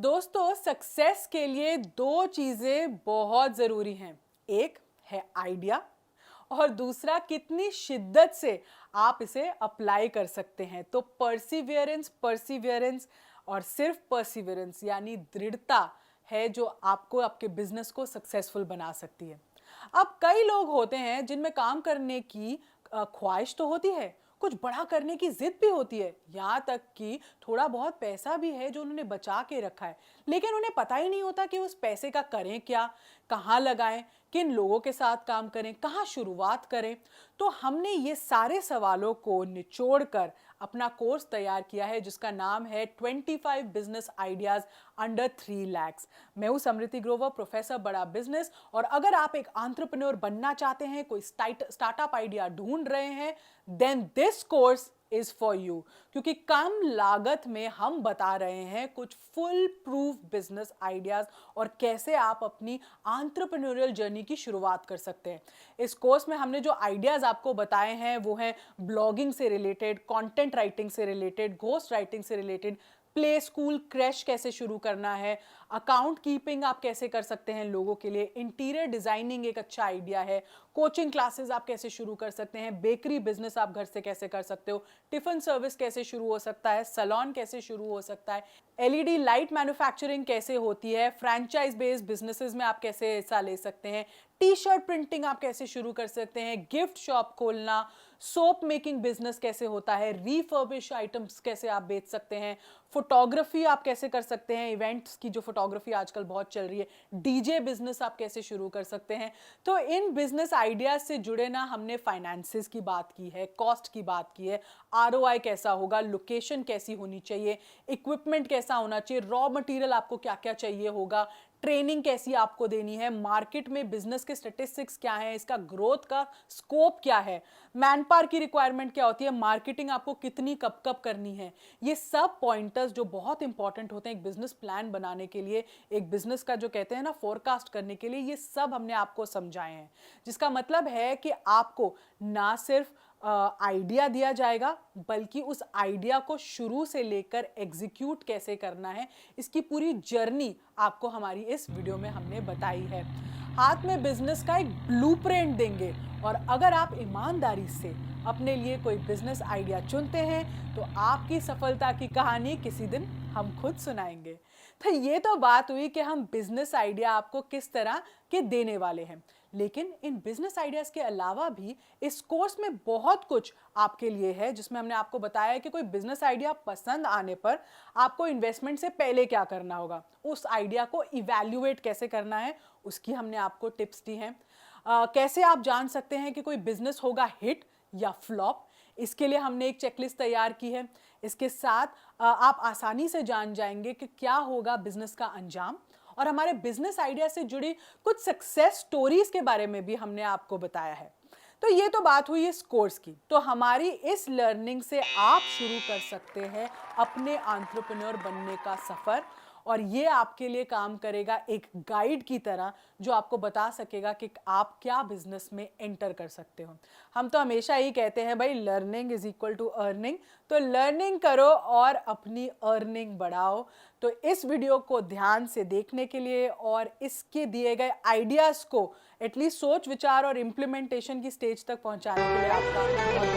दोस्तों, सक्सेस के लिए दो चीजें बहुत जरूरी हैं। एक है आइडिया और दूसरा कितनी शिद्दत से आप इसे अप्लाई कर सकते हैं। तो परसिवियरेंस परसिवियरेंस और सिर्फ परसिवियरेंस यानी दृढ़ता है जो आपको आपके बिजनेस को सक्सेसफुल बना सकती है। अब कई लोग होते हैं जिनमें काम करने की ख्वाहिश तो होती है, कुछ बड़ा करने की जिद भी होती है, यहाँ तक कि थोड़ा बहुत पैसा भी है जो उन्होंने बचा के रखा है, लेकिन उन्हें पता ही नहीं होता कि उस पैसे का करें क्या, कहाँ लगाएं, किन लोगों के साथ काम करें, कहाँ शुरुआत करें। तो हमने ये सारे सवालों को निचोड़ कर अपना कोर्स तैयार किया है जिसका नाम है 25 बिजनेस आइडियाज अंडर 3 lakhs। मैं हूं समृति ग्रोवर, प्रोफेसर बड़ा बिजनेस। और अगर आप एक एंटरप्रेन्योर बनना चाहते हैं, कोई स्टार्टअप आइडिया ढूंढ रहे हैं, then this course is for you. क्योंकि कम लागत में हम बता रहे हैं कुछ फुल प्रूफ बिजनेस आइडियाज और कैसे आप अपनी एंटरप्रेन्योरियल जर्नी की शुरुआत कर सकते हैं। इस कोर्स में हमने जो आइडियाज आपको बताए हैं वो हैं ब्लॉगिंग से रिलेटेड, कंटेंट राइटिंग से रिलेटेड, घोस्ट राइटिंग से रिलेटेड, प्ले स्कूल क्रैश कैसे शुरू करना है, अकाउंट कीपिंग आप कैसे कर सकते हैं लोगों के लिए, इंटीरियर डिजाइनिंग एक अच्छा आइडिया है, कोचिंग क्लासेस आप कैसे शुरू कर सकते हैं, बेकरी बिजनेस आप घर से कैसे कर सकते हो, टिफिन सर्विस कैसे शुरू हो सकता है, सैलून कैसे शुरू हो सकता है, एलईडी लाइट मैन्युफैक्चरिंग कैसे होती है, फ्रैंचाइज बेस्ड बिजनेसेस में आप कैसे हिस्सा ले सकते हैं, टी शर्ट प्रिंटिंग आप कैसे शुरू कर सकते हैं, गिफ्ट शॉप खोलना, सोप मेकिंग बिजनेस कैसे होता है, रीफर्बिश आइटम्स कैसे आप बेच सकते हैं, फोटोग्राफी आप कैसे कर सकते हैं, इवेंट्स की जो फोटोग्राफी आजकल बहुत चल रही है, डीजे बिजनेस आप कैसे शुरू कर सकते हैं। तो इन बिजनेस आइडियाज से जुड़े ना हमने फाइनेंसेस की बात की है, कॉस्ट की बात की है, आरओआई कैसा होगा, लोकेशन कैसी होनी चाहिए, इक्विपमेंट कैसा होना चाहिए, रॉ मटेरियल आपको क्या क्या चाहिए होगा, ट्रेनिंग कैसी आपको देनी है, मार्केट में बिजनेस के स्टैटिस्टिक्स क्या है, इसका ग्रोथ का स्कोप क्या है, मैन पावर की रिक्वायरमेंट क्या होती है, मार्केटिंग आपको कितनी कब कब करनी है। ये सब पॉइंटर्स जो बहुत इंपॉर्टेंट होते हैं एक बिजनेस प्लान बनाने के लिए, एक बिजनेस का जो कहते हैं ना फोरकास्ट करने के लिए, ये सब हमने आपको समझाए हैं। जिसका मतलब है कि आपको ना सिर्फ आइडिया दिया जाएगा बल्कि उस आइडिया को शुरू से लेकर एग्जीक्यूट कैसे करना है, इसकी पूरी जर्नी आपको हमारी इस वीडियो में हमने बताई है। हाथ में बिजनेस का एक ब्लूप्रिंट देंगे और अगर आप ईमानदारी से अपने लिए कोई बिजनेस आइडिया चुनते हैं तो आपकी सफलता की कहानी किसी दिन हम खुद सुनाएंगे। तो ये तो बात हुई कि हम बिजनेस आइडिया आपको किस तरह के देने वाले हैं, लेकिन इन बिजनेस आइडियाज के अलावा भी इस कोर्स में बहुत कुछ आपके लिए है जिसमें हमने आपको बताया है कि कोई बिजनेस आइडिया पसंद आने पर आपको इन्वेस्टमेंट से पहले क्या करना होगा, उस आइडिया को इवैल्यूएट कैसे करना है, उसकी हमने आपको टिप्स दी हैं। कैसे आप जान सकते हैं कि कोई बिजनेस होगा हिट या फ्लॉप, इसके लिए हमने एक चेकलिस्ट तैयार की है। इसके साथ आप आसानी से जान जाएंगे कि क्या होगा बिजनेस का अंजाम, और हमारे बिजनेस आइडिया से जुड़ी कुछ सक्सेस स्टोरीज के बारे में भी हमने आपको बताया है। तो ये तो बात हुई इस कोर्स की। तो हमारी इस लर्निंग से आप शुरू कर सकते हैं अपने एंटरप्रेन्योर बनने का सफर, और ये आपके लिए काम करेगा एक गाइड की तरह जो आपको बता सकेगा कि आप क्या बिजनेस में एंटर कर सकते हो। हम तो हमेशा ही कहते हैं भाई learning is equal to earning, तो लर्निंग करो और अपनी अर्निंग बढ़ाओ। तो इस वीडियो को ध्यान से देखने के लिए और इसके दिए गए आइडियाज को एटलीस्ट सोच विचार और इम्प्लीमेंटेशन की स्टेज तक पहुंचाने के लिए आपका बहुत